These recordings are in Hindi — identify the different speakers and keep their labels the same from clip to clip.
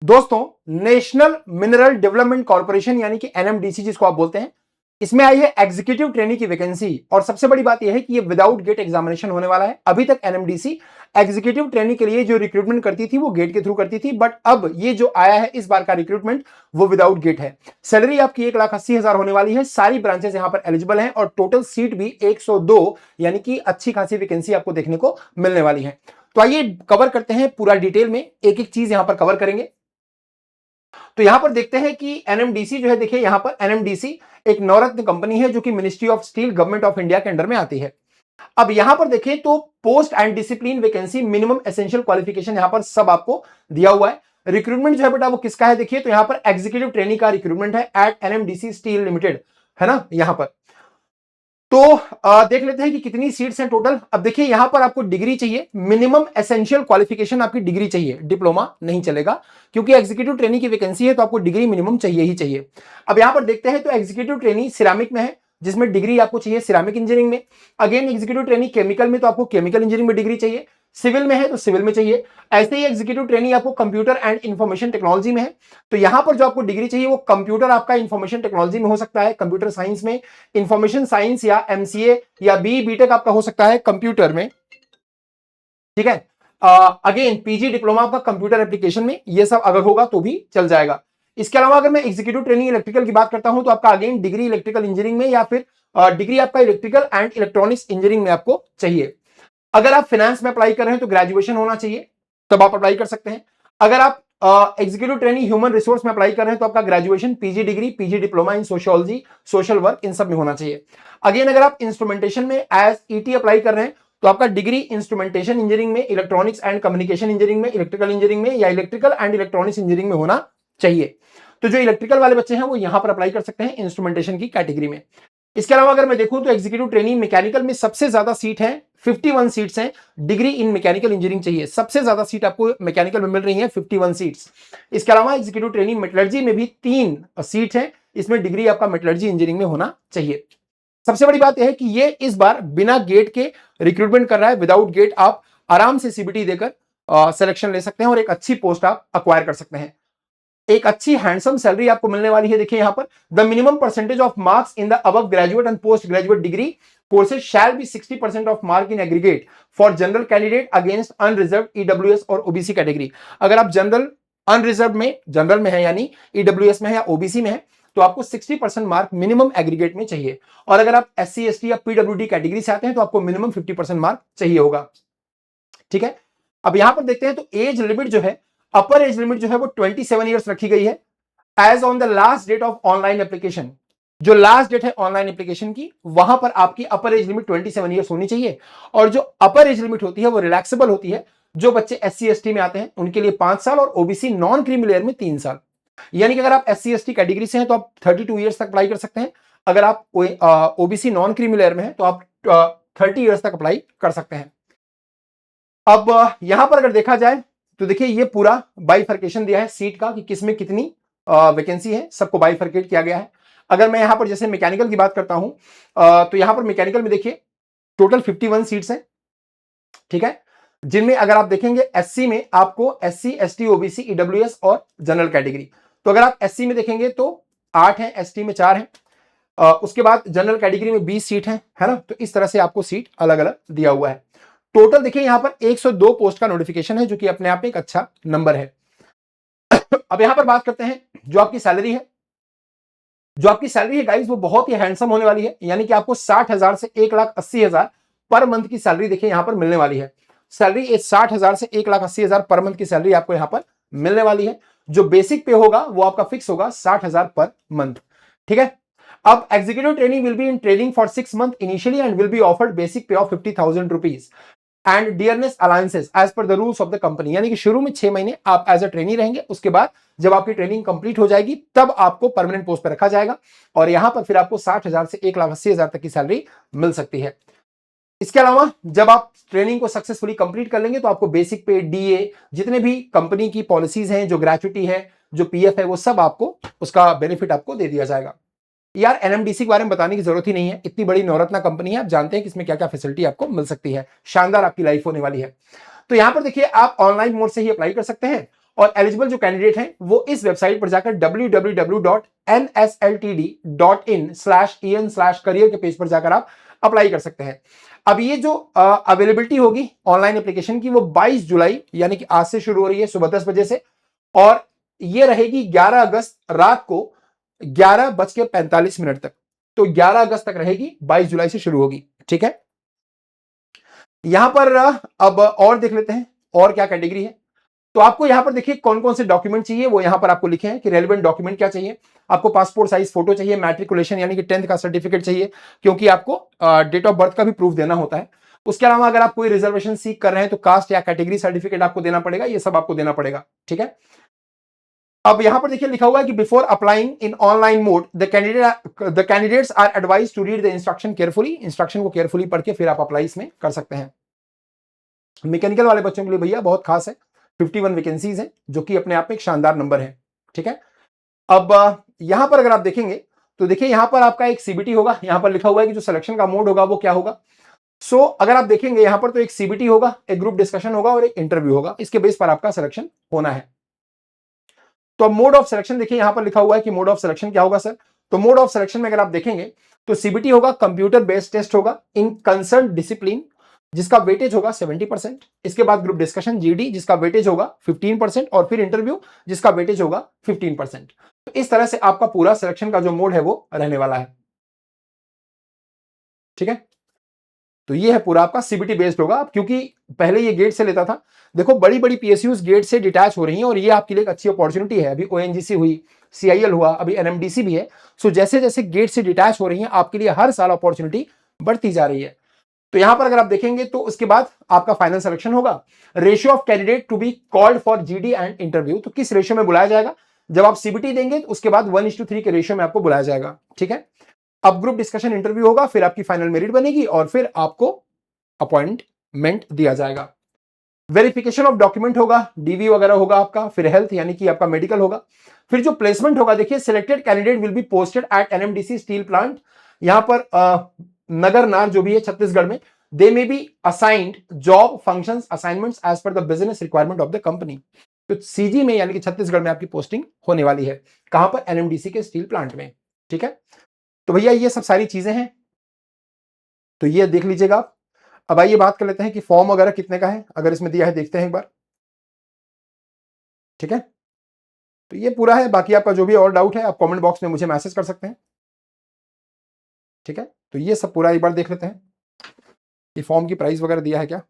Speaker 1: दोस्तों, नेशनल मिनरल डेवलपमेंट कॉर्पोरेशन यानी कि एनएमडीसी जिसको आप बोलते हैं, इसमें आई है एग्जीक्यूटिव ट्रेनी की वैकेंसी। और सबसे बड़ी बात यह है कि ये विदाउट गेट एग्जामिनेशन होने वाला है। अभी तक एनएमडीसी एग्जीक्यूटिव ट्रेनी के लिए जो रिक्रूटमेंट करती थी वो गेट के थ्रू करती थी, बट अब ये जो आया है इस बार का रिक्रूटमेंट वो विदाउट गेट है। सैलरी आपकी 1,80,000 होने वाली है। सारी ब्रांचेस यहां पर एलिजिबल हैं और टोटल सीट भी 102 यानी कि अच्छी खासी वैकेंसी आपको देखने को मिलने वाली है। तो आइए कवर करते हैं पूरा डिटेल में, एक एक चीज यहां पर कवर करेंगे। तो यहां पर देखते हैं कि एनएमडीसी जो है, देखिए यहां पर एनएमडीसी एक नवरत्न कंपनी है जो कि ministry of steel government of India के अंडर में आती है। अब यहां पर देखें तो post and discipline vacancy, minimum essential qualification यहां पर सब आपको दिया हुआ है। रिक्रूटमेंट जो है बेटा वो किसका है, देखिए तो यहां पर एग्जीक्यूटिव ट्रेनी का रिक्रूटमेंट है एट एनएमडीसी स्टील लिमिटेड, है ना। यहां पर तो देख लेते हैं कि कितनी सीट्स हैं टोटल। अब देखिए यहां पर आपको डिग्री चाहिए, मिनिमम एसेंशियल क्वालिफिकेशन आपकी डिग्री चाहिए, डिप्लोमा नहीं चलेगा, क्योंकि एग्जीक्यूटिव ट्रेनी की वैकेंसी है तो आपको डिग्री मिनिमम चाहिए ही चाहिए। अब यहां पर देखते हैं तो एग्जीक्यूटिव ट्रेनी सिरामिक में है, जिसमें डिग्री आपको चाहिए सिरामिक इंजीनियरिंग में। अगेन एग्जीक्यूटिव ट्रेनी केमिकल में तो आपको केमिकल इंजीनियरिंग में डिग्री चाहिए। सिविल में है तो सिविल में चाहिए। ऐसे ही एग्जीक्यूटिव ट्रेनिंग आपको कंप्यूटर एंड इंफॉर्मेशन टेक्नोलॉजी में है, तो यहां पर जो आपको डिग्री चाहिए वो कंप्यूटर आपका इंफॉर्मेशन टेक्नोलॉजी में हो सकता है, कंप्यूटर साइंस में, इंफॉर्मेशन साइंस या एमसीए या बी बीटेक आपका हो सकता है कंप्यूटर में, ठीक है। अगेन पीजी डिप्लोमा आपका कंप्यूटर एप्लीकेशन में, ये सब अगर होगा तो भी चल जाएगा। इसके अलावा अगर मैं एग्जीक्यूटिव ट्रेनिंग इलेक्ट्रिकल की बात करता हूं तो आपका अगेन डिग्री इलेक्ट्रिकल इंजीनियरिंग में या फिर डिग्री आपका इलेक्ट्रिकल एंड इलेक्ट्रॉनिक्स इंजीनियरिंग में आपको चाहिए। अगर आप फाइनेंस में अप्लाई कर रहे हैं तो ग्रेजुएशन होना चाहिए, तब आप अप्लाई कर सकते हैं। अगर आप एग्जीक्यूटिव ट्रेनिंग ह्यूमन रिसोर्स में अप्लाई कर रहे हैं तो आपका graduation, PG degree, PG diploma in sociology, social work, इन सब में होना चाहिए। अगेन अगर आप इंस्ट्रूमेंटेशन में एज ईटी अप्लाई कर रहे हैं तो आपका डिग्री इंस्ट्रूमेंटेशन इंजीनियरिंग में, इलेक्ट्रॉनिक्स एंड कम्युनिकेशन इंजीनियरिंग में, इलेक्ट्रिकल इंजीनियरिंग में या इलेक्ट्रिकल एंड इलेक्ट्रॉनिक्स इंजीनियरिंग में होना चाहिए। तो जो इलेक्ट्रिकल वाले बच्चे हैं वो यहां पर अप्लाई कर सकते हैं इंस्ट्रूमेंटेशन की कैटेगरी में। इसके अलावा अगर मैं देखूं तो एग्जीक्यूटिव ट्रेनिंग मैकेनिकल में सबसे ज्यादा सीट है, 51 सीट्स हैं। डिग्री इन मैकेनिकल इंजीनियरिंग चाहिए, सबसे ज्यादा सीट आपको मैकेनिकल में मिल रही है, 51 सीट्स। इसके अलावा एग्जीक्यूटिव ट्रेनिंग मेटलर्जी में भी 3 सीट है, इसमें डिग्री आपका मेटलर्जी इंजीनियरिंग में होना चाहिए। सबसे बड़ी बात यह है कि ये इस बार बिना गेट के रिक्रूटमेंट कर रहा है, विदाउट गेट। आप आराम से सीबीटी देकर सिलेक्शन ले सकते हैं और एक अच्छी पोस्ट आप अक्वायर कर सकते हैं। एक अच्छी हैंडसम सैलरी आपको मिलने वाली है। देखिए यहां पर the minimum percentage of marks in the above graduate and post graduate degree courses shall be 60% of mark in aggregate for general candidate against unreserve EWS और ओबीसी कैटेगरी। अगर आप जनरल अनरिजर्व में, जनरल में है यानी ईडब्ल्यूएस में है या ओबीसी में है, तो आपको 60% मार्क मिनिमम एग्रीगेट में चाहिए। और अगर आप एससी एसटी या पीडब्ल्यूडी कैटेगरी से आते हैं तो आपको मिनिमम 50% मार्क चाहिए होगा, ठीक है। अब यहां पर देखते हैं तो एज लिमिट जो है, अपर एज लिमिट जो है वो 27 ईयर्स रखी गई है age on the last date of online application. जो लास्ट डेट है ऑनलाइन एप्लीकेशन की, वहां पर आपकी अपर एज लिमिट 27 ईयर्स होनी चाहिए। और जो अपर एज लिमिट होती है वो रिलैक्सेबल होती है। जो बच्चे एससी एसटी में आते हैं उनके लिए 5 साल और ओबीसी नॉन क्रीमी लेयर में 3 साल। यानी कि अगर आप एससी एसटी कैटेगरी से हैं तो आप 32 ईयर्स तक अप्लाई कर सकते हैं। अगर आप ओबीसी नॉन क्रीमी लेयर में है तो आप 30 ईयर्स तक अप्लाई कर सकते हैं। अब यहां पर अगर देखा जाए तो देखिए ये पूरा बाइफर्केशन दिया है सीट का कि किसमें कितनी वैकेंसी है, सबको बाइफर्केट किया गया है। अगर मैं यहां पर जैसे मैकेनिकल की बात करता हूं तो यहां पर मैकेनिकल में देखिए टोटल 51 सीट्स हैं, ठीक है। जिनमें अगर आप देखेंगे एससी में आपको एससी एसटी ओबीसी ईडब्ल्यूएस और जनरल कैटेगरी, तो अगर आप एससी में देखेंगे तो 8 हैं, एसटी में 4 हैं, उसके बाद जनरल कैटेगरी में 20 सीट है ना। तो इस तरह से आपको सीट अलग अलग दिया हुआ है। टोटल देखिए यहां पर 102 पोस्ट का नोटिफिकेशन है, जो कि अपने आप में एक अच्छा नंबर है। अब यहां पर बात करते हैं जो आपकी सैलरी है। जो आपकी सैलरी है गाइस वो बहुत ही हैंडसम होने वाली है, यानी कि आपको 60,000 से 1,80,000 पर मंथ की सैलरी देखिए यहां पर मिलने वाली है। सैलरी 60,000 से 1,80,000 पर मंथ की सैलरी आपको यहां पर मिलने वाली है। जो बेसिक पे होगा वो आपका फिक्स होगा 60,000 पर मंथ, ठीक है। अब executive training will be in training for 6 month initially and will be offered basic pay of 50,000 rupees and dearness allowances as per the rules of the company. यानी कि शुरू में 6 महीने आप एज अ ट्रेनी रहेंगे, उसके बाद जब आपकी ट्रेनिंग कंप्लीट हो जाएगी तब आपको परमानेंट पोस्ट पर रखा जाएगा और यहां पर फिर आपको 60,000 से 1,80,000 तक की सैलरी मिल सकती है। इसके अलावा जब आप ट्रेनिंग को सक्सेसफुली कंप्लीट कर लेंगे तो आपको बेसिक पे, डीए, जितने भी कंपनी की पॉलिसीज हैं, जो ग्रेचुटी है, जो पीएफ है, वो सब आपको उसका बेनिफिट आपको दे दिया जाएगा। यार एनएमडीसी के बारे में बताने की जरूरत ही नहीं है, इतनी बड़ी नवरत्ना कंपनी है, आप जानते हैं कि इसमें क्या क्या फैसिलिटी आपको मिल सकती है। शानदार आपकी लाइफ होने वाली है। तो यहां पर देखिए आप ऑनलाइन मोड से ही अप्लाई कर सकते हैं और एलिजिबल जो कैंडिडेट हैं वो इस वेबसाइट पर जाकर www.nsltin/en/career के पेज पर जाकर आप अप्लाई कर सकते हैं। अब ये जो अवेलेबिलिटी होगी ऑनलाइन एप्लीकेशन की वो 22 जुलाई यानी कि आज से शुरू हो रही है सुबह 10 बजे से, और ये रहेगी 11 अगस्त रात को 11:45 तक। तो 11 अगस्त तक रहेगी, 22 जुलाई से शुरू होगी। ठीक है, यहां पर अब और देख लेते हैं और क्या कैटेगरी है। तो आपको यहां पर देखिए कौन कौन से डॉक्यूमेंट चाहिए वो यहां पर आपको लिखे हैं कि रेलेवेंट डॉक्यूमेंट क्या चाहिए। आपको पासपोर्ट साइज फोटो चाहिए, मैट्रिकुलेशन यानी कि 10th का सर्टिफिकेट चाहिए, क्योंकि आपको डेट ऑफ बर्थ का भी प्रूफ देना होता है। उसके अलावा अगर आप कोई रिजर्वेशन सीख कर रहे हैं तो कास्ट या कैटेगरी सर्टिफिकेट आपको देना पड़ेगा, ये सब आपको देना पड़ेगा। ठीक है, अब यहां पर देखिए लिखा हुआ है कि before applying in online mode the candidates are advise to read the instruction carefully. Instruction को केयरफुली पढ़ के फिर आप अप्लाई इसमें कर सकते हैं। मैकेनिकल वाले बच्चों के लिए भैया बहुत खास है, 51 वैकेंसीज हैं, जो कि अपने आप में एक शानदार नंबर है। ठीक है, अब यहां पर अगर आप देखेंगे तो देखिए यहां पर आपका एक सीबीटी होगा। यहां पर लिखा हुआ है कि जो सिलेक्शन का मोड होगा वो क्या होगा। सो अगर आप देखेंगे यहां पर तो एक सीबीटी होगा, एक ग्रुप डिस्कशन होगा और एक इंटरव्यू होगा। इसके बेस पर आपका सिलेक्शन होना है। तो अब मोड ऑफ सिलेक्शन देखिए यहां पर लिखा हुआ है कि मोड ऑफ सिलेक्शन क्या होगा सर। तो मोड ऑफ सिलेक्शन में अगर आप देखेंगे तो सीबीटी होगा, कंप्यूटर बेस्ड टेस्ट होगा इन कंसर्न डिसिप्लिन, जिसका वेटेज होगा 70%। इसके बाद ग्रुप डिस्कशन जीडी, जिसका वेटेज होगा 15%, और फिर इंटरव्यू जिसका वेटेज होगा 15%। तो इस तरह से आपका पूरा सिलेक्शन का जो मोड है वो रहने वाला है। ठीक है, तो ये है पूरा आपका सीबीटी बेस्ड होगा, क्योंकि पहले ये गेट से लेता था। देखो बड़ी बड़ी पीएसयूज गेट से डिटैच हो रही हैं और ये आपके लिए एक अच्छी अपॉर्चुनिटी है। अभी ओएनजीसी हुई, सीआईएल हुआ, अभी एनएमडीसी भी है। सो जैसे जैसे गेट से डिटैच हो रही हैं आपके लिए हर साल अपॉर्चुनिटी बढ़ती जा रही है। तो यहां पर अगर आप देखेंगे तो उसके बाद आपका फाइनल सिलेक्शन होगा। Ratio of candidate to be called for GD and interview, तो किस रेशियो में बुलाया जाएगा। जब आप सीबीटी देंगे तो उसके बाद 1:3 के रेशियो में आपको बुलाया जाएगा। ठीक है, अब ग्रुप डिस्कशन इंटरव्यू होगा, फिर आपकी फाइनल मेरिट बनेगी और फिर आपको अपॉइंटमेंट दिया जाएगा। वेरिफिकेशन ऑफ डॉक्यूमेंट होगा, डीवी वगैरह होगा आपका, फिर हेल्थ यानी कि आपका मेडिकल होगा। फिर जो प्लेसमेंट होगा देखिए, selected candidate will be posted at NMDC steel plant. यहां पर नगर नार जो भी है छत्तीसगढ़ में, they may be assigned job functions assignments as per the business requirement of the company. तो सीजी में यानी कि छत्तीसगढ़ में आपकी पोस्टिंग होने वाली है। कहां पर, एनएमडीसी के स्टील प्लांट में। ठीक है, तो भैया ये सब सारी चीजें हैं, तो ये देख लीजिएगा आप। अब आइए बात कर लेते हैं कि फॉर्म वगैरह कितने का है। अगर इसमें दिया है देखते हैं एक बार। ठीक है, तो ये पूरा है। बाकी आपका जो भी और डाउट है आप कमेंट बॉक्स में मुझे मैसेज कर सकते हैं। ठीक है, तो ये सब पूरा एक बार देख लेते हैं कि फॉर्म की प्राइस वगैरह दिया है क्या।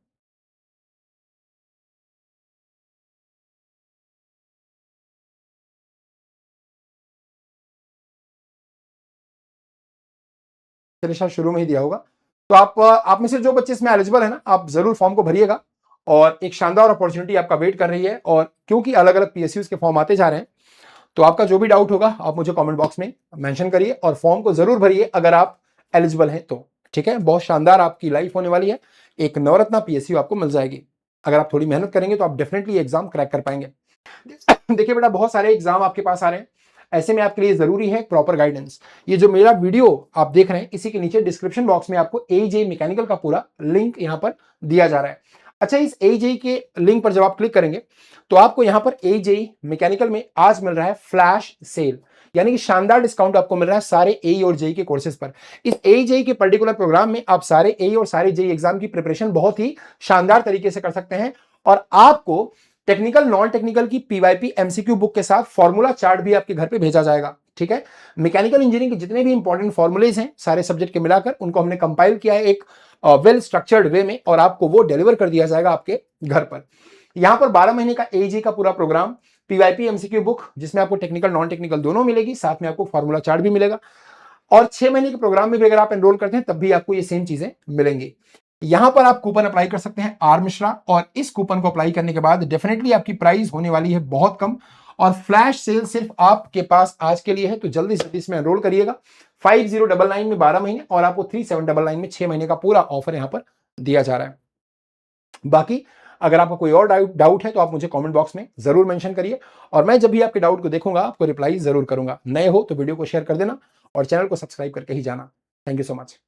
Speaker 1: चलिए शायद शुरू में ही दिया होगा। तो आप में से जो बच्चे इसमें एलिजिबल है ना, आप जरूर फॉर्म को भरिएगा, और एक शानदार अपॉर्चुनिटी आपका वेट कर रही है। और क्योंकि अलग अलग पीएसयूज के फॉर्म आते जा रहे हैं, तो आपका जो भी डाउट होगा आप मुझे कमेंट बॉक्स में मेंशन करिए और फॉर्म को जरूर भरिए अगर आप एलिजिबल हैं तो। ठीक है, बहुत शानदार आपकी लाइफ होने वाली है, एक नवरत्ना पीएसयू आपको मिल जाएगी। अगर आप थोड़ी मेहनत करेंगे तो आप डेफिनेटली एग्जाम क्रैक कर पाएंगे। देखिए बेटा, बहुत सारे एग्जाम आपके पास आ रहे हैं, ऐसे में आपके लिए जरूरी है प्रॉपर गाइडेंस। ये जो मेरा वीडियो आप देख रहे हैं, इसी के नीचे डिस्क्रिप्शन बॉक्स में आपको एजे मैकेनिकल का पूरा लिंक यहां पर दिया जा रहा है। अच्छा, इस एजे के लिंक पर जब आप क्लिक करेंगे तो आपको यहां पर एजे मैकेनिकल में आज मिल रहा है फ्लैश सेल, यानी कि शानदार डिस्काउंट आपको मिल रहा है सारे एई और जेई के कोर्सेज पर। इस एई के पर्टिकुलर प्रोग्राम में आप सारे एई और सारे जेई एग्जाम की प्रिपरेशन बहुत ही शानदार तरीके से कर सकते हैं, और आपको टेक्निकल नॉन टेक्निकल की पीवाईपी एमसीक्यू बुक के साथ फॉर्मूला चार्ट भी आपके घर पे भेजा जाएगा। ठीक है, मैकेनिकल इंजीनियरिंग के जितने भी इंपॉर्टेंट फॉर्मूलेज हैं सारे सब्जेक्ट के मिलाकर, उनको हमने कंपाइल किया है एक वेल स्ट्रक्चर्ड वे में, और आपको वो डिलीवर कर दिया जाएगा आपके घर पर। यहां पर 12 महीने का एजी का पूरा प्रोग्राम, पीवाईपी एमसीक्यू बुक जिसमें आपको टेक्निकल नॉन टेक्निकल दोनों मिलेगी, साथ में आपको फॉर्मूला चार्ट भी मिलेगा, और 6 महीने के प्रोग्राम में भी अगर आप एनरोल करते हैं तब भी आपको ये सेम चीजें मिलेंगी। यहां पर आप कूपन अप्लाई कर सकते हैं आर मिश्रा, और इस कूपन को अप्लाई करने के बाद डेफिनेटली आपकी प्राइस होने वाली है बहुत कम, और फ्लैश सेल सिर्फ आपके पास आज के लिए है। तो जल्दी से इसमें एनरोल करिएगा। 5099 में 12 महीने और आपको 3799 में 6 महीने का पूरा ऑफर यहां पर दिया जा रहा है। बाकी अगर आपका कोई और डाउट है तो आप मुझे कमेंट बॉक्स में जरूर मेंशन करिए, और मैं जब भी आपके डाउट को देखूंगा आपको रिप्लाई जरूर करूंगा। नए हो तो वीडियो को शेयर कर देना और चैनल को सब्सक्राइब करके ही जाना। Thank you so much.